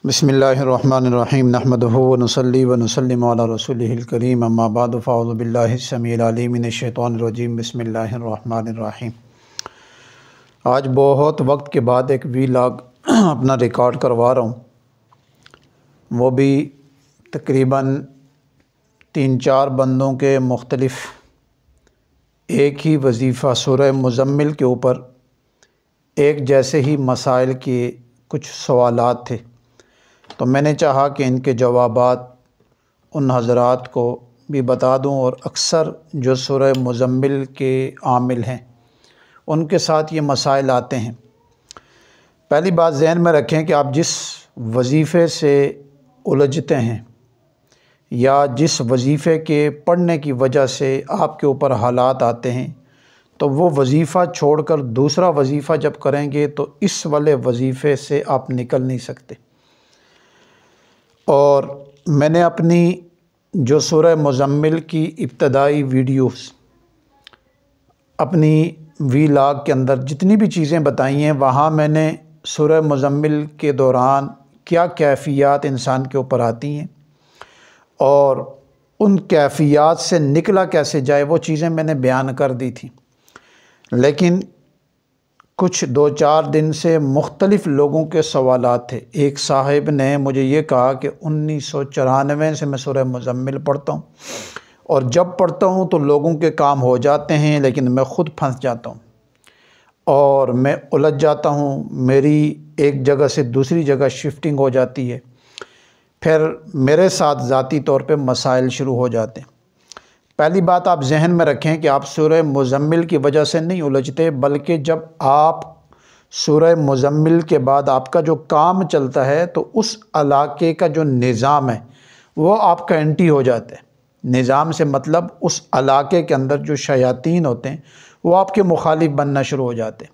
बिस्मिल्लाहिर्रहमानिर्रहीम नहमदुहु व नुसल्ली व नुसल्लिमु अला रसूलिहिल करीम अम्मा बाद फ़अऊज़ु बिल्लाहि स्समीइल अलीम मिनश शैतानिर रजीम बिस्मिल्लाहिर्रहमानिर्रहीम। आज बहुत वक्त के बाद एक वीलॉग अपना रिकॉर्ड करवा रहा हूँ, वो भी तकरीबन 3-4 बंदों के मुख्तलिफ़ एक ही वजीफ़ा सूरह मुज़म्मिल के ऊपर एक जैसे ही मसाइल के कुछ सवालात थे, तो मैंने चाहा कि इनके जवाबात उन हज़रात को भी बता दूं और अक्सर जो सूरह मुज़म्मिल के आमिल हैं उनके साथ ये मसाइल आते हैं। पहली बात ज़हन में रखें कि आप जिस वजीफ़े से उलझते हैं या जिस वजीफ़े के पढ़ने की वजह से आपके ऊपर हालात आते हैं, तो वो वजीफ़ा छोड़कर दूसरा वजीफ़ा जब करेंगे तो इस वाले वजीफ़े से आप निकल नहीं सकते। और मैंने अपनी जो सूरह मुज़म्मिल की इब्तदाई वीडियोस अपनी वीलॉग के अंदर जितनी भी चीज़ें बताई हैं, वहाँ मैंने सूरह मुज़म्मिल के दौरान क्या कैफ़ियत इंसान के ऊपर आती हैं और उन कैफ़ियत से निकला कैसे जाए, वो चीज़ें मैंने बयान कर दी थी। लेकिन कुछ 2-4 दिन से मुख्तलिफ़ लोगों के सवालात थे। एक साहिब ने मुझे ये कहा कि 1994 से मैं सूरह मुज़म्मिल पढ़ता हूँ और जब पढ़ता हूँ तो लोगों के काम हो जाते हैं, लेकिन मैं ख़ुद फंस जाता हूँ और मैं उलझ जाता हूँ। मेरी एक जगह से दूसरी जगह शिफ्टिंग हो जाती है, फिर मेरे साथ ज़ाती तौर पे मसाइल शुरू हो जाते हैं। पहली बात आप जहन में रखें कि आप सूरह मुज़म्मिल की वजह से नहीं उलझते, बल्कि जब आप सूरह मुज़म्मिल के बाद आपका जो काम चलता है तो उस इलाके का जो निज़ाम है वो आपका एंटी हो जाता है। निज़ाम से मतलब उस इलाके के अंदर जो शयातीन होते हैं वो आपके मुखालिफ बनना शुरू हो जाते हैं।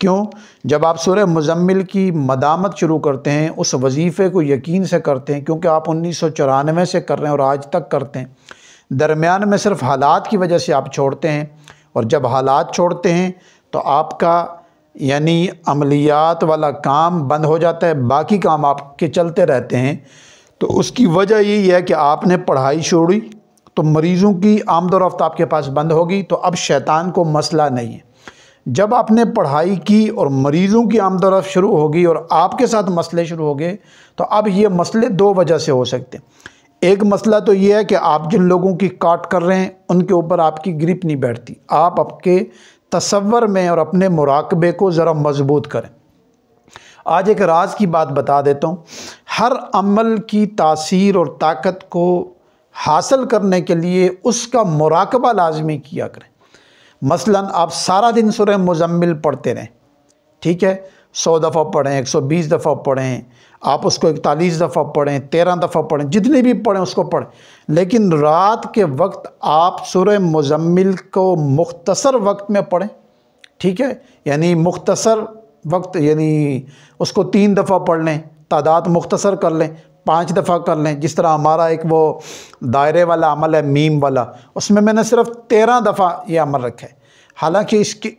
क्यों? जब आप सूरह मुज़म्मिल की मदामत शुरू करते हैं, उस वजीफ़े को यकीन से करते हैं, क्योंकि आप 1994 से कर रहे हैं और आज तक करते हैं, दरमियान में सिर्फ हालात की वजह से आप छोड़ते हैं, और जब हालात छोड़ते हैं तो आपका यानी अमलियात वाला काम बंद हो जाता है, बाकी काम आपके चलते रहते हैं। तो उसकी वजह यही है कि आपने पढ़ाई छोड़ी तो मरीज़ों की आमदोरफ्त आपके पास बंद होगी, तो अब शैतान को मसला नहीं है। जब आपने पढ़ाई की और मरीज़ों की आमदोरफ्त शुरू होगी और आपके साथ मसले शुरू हो गए, तो अब ये मसले 2 वजह से हो सकते हैं। एक मसला तो ये है कि आप जिन लोगों की काट कर रहे हैं उनके ऊपर आपकी ग्रिप नहीं बैठती। आप आपके तसव्वुर में और अपने मुराकबे को ज़रा मजबूत करें। आज एक राज की बात बता देता हूँ। हर अमल की तासीर और ताकत को हासिल करने के लिए उसका मुराकबा लाजमी किया करें। मसलन आप सारा दिन सूरह मुज़म्मिल पढ़ते रहें, ठीक है, 100 दफ़ा पढ़ें, 120 दफ़ा पढ़ें, आप उसको 41 दफ़ा पढ़ें, 13 दफ़ा पढ़ें, जितनी भी पढ़ें उसको पढ़ें, लेकिन रात के वक्त आप सूरह मुज़म्मिल को मुख्तसर वक्त में पढ़ें, ठीक है। यानी मुख्तसर वक्त यानी उसको 3 दफ़ा पढ़ लें, तादाद मुख्तसर कर लें, 5 दफ़ा कर लें। जिस तरह हमारा एक वो दायरे वाला अमल है मीम वाला, उसमें मैंने सिर्फ 13 दफ़ा ये अमल रखा है। हालांकि इसकी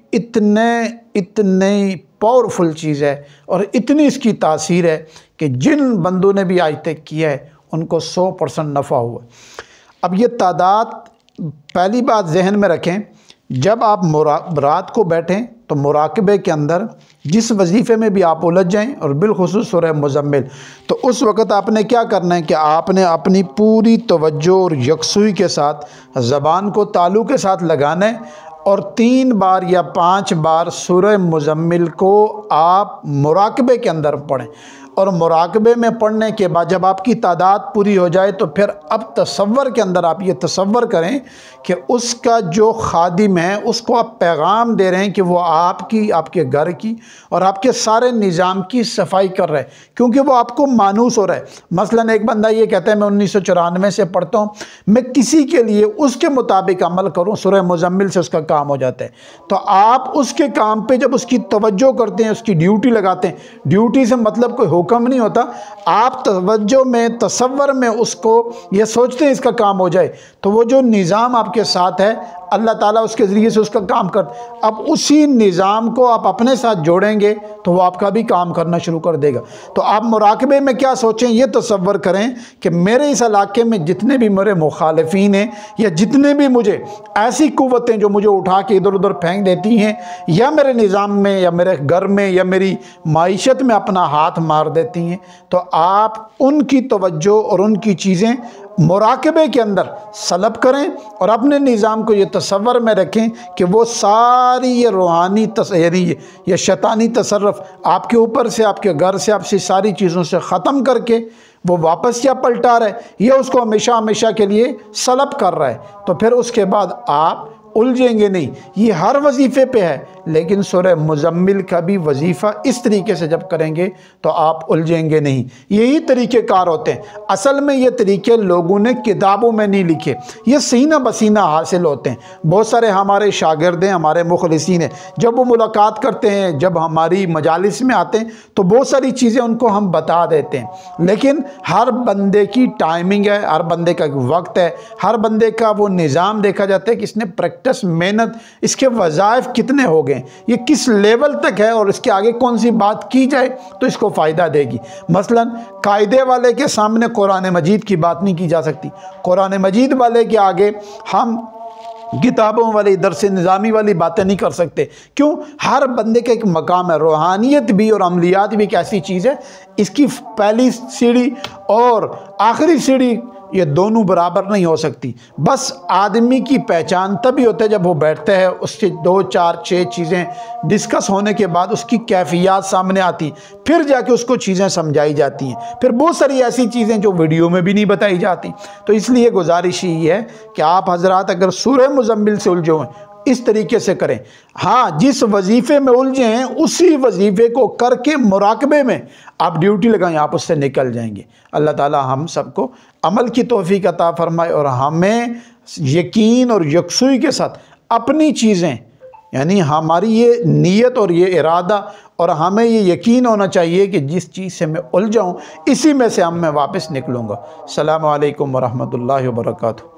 इतने पावरफुल चीज़ है और इतनी इसकी तासीर है कि जिन बंदों ने भी आज तक किया है उनको 100% नफ़ा हुआ। अब ये तादाद, पहली बात जहन में रखें, जब आप रात को बैठें तो मुराकबे के अंदर जिस वजीफ़े में भी आप उलझ जाएं, और बिलखुसूस सूरह मुज़म्मिल, तो उस वक़्त आपने क्या करना है कि आपने अपनी पूरी तवज्जो और यकसुई के साथ ज़बान को तालु के साथ लगाना है और 3 बार या 5 बार सूरह मुज़म्मिल को आप मुराकबे के अंदर पढ़ें। और मुराकबे में पढ़ने के बाद जब आपकी तादाद पूरी हो जाए तो फिर अब तसव्वुर के अंदर आप ये तसव्वुर करें कि उसका जो खादिम है उसको आप पैगाम दे रहे हैं कि वो आपकी, आपके घर की और आपके सारे निज़ाम की सफाई कर रहे हैं, क्योंकि वो आपको मानूस हो रहा है। मसलन एक बंदा ये कहता है मैं 1994 से पढ़ता हूँ, मैं किसी के लिए उसके मुताबिक अमल करूँ, सूरह मुज़म्मिल से उसका काम हो जाता है। तो आप उसके काम पे जब उसकी तवज्जो करते हैं, उसकी ड्यूटी लगाते हैं, ड्यूटी से मतलब कोई हुक्म नहीं होता, आप तवज्जो में, तसव्वुर में उसको ये सोचते हैं इसका काम हो जाए, तो वो जो निज़ाम आपके साथ है अल्लाह ताला उसके ज़रिए से उसका काम कर। अब उसी निज़ाम को आप अपने साथ जोड़ेंगे तो वो आपका भी काम करना शुरू कर देगा। तो आप मुराकबे में क्या सोचें, ये तसव्वुर करें कि मेरे इस इलाके में जितने भी मेरे मुखालिफिन हैं या जितने भी मुझे ऐसी कुव्वतें जो मुझे उठा के इधर उधर फेंक देती हैं या मेरे निज़ाम में या मेरे घर में या मेरी माइशत में अपना हाथ मार देती हैं, तो आप उनकी तवज्जो और उनकी चीज़ें मुराकबे के अंदर सलब करें और अपने निज़ाम को ये तसव्वुर में रखें कि वो सारी ये रूहानी यानी ये शैतानी तसर्रुफ़ आपके ऊपर से, आपके घर से, आपसे सारी चीज़ों से ख़त्म करके वो वापस या पलटा रहा है या उसको हमेशा हमेशा के लिए सलब कर रहा है, तो फिर उसके बाद आप उलझेंगे नहीं। ये हर वजीफ़े पे है, लेकिन सूरह मुज़म्मिल का भी वजीफ़ा इस तरीके से जब करेंगे तो आप उलझेंगे नहीं। यही तरीक़े कार होते हैं। असल में ये तरीके लोगों ने किताबों में नहीं लिखे, ये सीना बसीना हासिल होते हैं। बहुत सारे हमारे शागिर्द हैं, हमारे मुखलिसीन हैं, जब वो मुलाकात करते हैं, जब हमारी मजालिस में आते हैं तो बहुत सारी चीज़ें उनको हम बता देते हैं, लेकिन हर बंदे की टाइमिंग है, हर बंदे का वक्त है, हर बंदे का वो निज़ाम देखा जाता है कि इसने प्रैक्टिस, मेहनत, इसके वज़ाइफ कितने हो गए, ये किस लेवल तक है और इसके आगे कौन सी बात की जाए तो इसको फ़ायदा देगी। मसलन कायदे वाले के सामने कुरान मजीद की बात नहीं की जा सकती, कुरान मजीद वाले के आगे हम किताबों वाली दरस निज़ामी वाली बातें नहीं कर सकते। क्यों? हर बंदे का एक मकाम है। रूहानियत भी और अमलियात भी एक ऐसी चीज़ है, इसकी पहली सीढ़ी और आखिरी सीढ़ी ये दोनों बराबर नहीं हो सकती। बस आदमी की पहचान तभी होता है जब वो बैठता है, उससे 2, 4, 6 चीज़ें डिस्कस होने के बाद उसकी कैफियत सामने आती, फिर जाके उसको चीज़ें समझाई जाती हैं। फिर बहुत सारी ऐसी चीज़ें जो वीडियो में भी नहीं बताई जाती। तो इसलिए गुजारिश ही है कि आप हजरात अगर सूरह मुज़म्मिल से उलझे हुए इस तरीके से करें। हाँ, जिस वजीफ़े में उलझे हैं उसी वजीफ़े को करके मुराकबे में आप ड्यूटी लगाएं, आप उससे निकल जाएंगे। अल्लाह ताला हम सबको अमल की तौफीक अता फरमाए और हमें यकीन और यकसुई के साथ अपनी चीज़ें, यानी हमारी ये नीयत और ये इरादा और हमें ये यकीन होना चाहिए कि जिस चीज़ से मैं उलझाऊँ इसी में से मैं वापस निकलूँगा। अस्सलामु अलैकुम वरहमतुल्लाहि वबरकातुहू।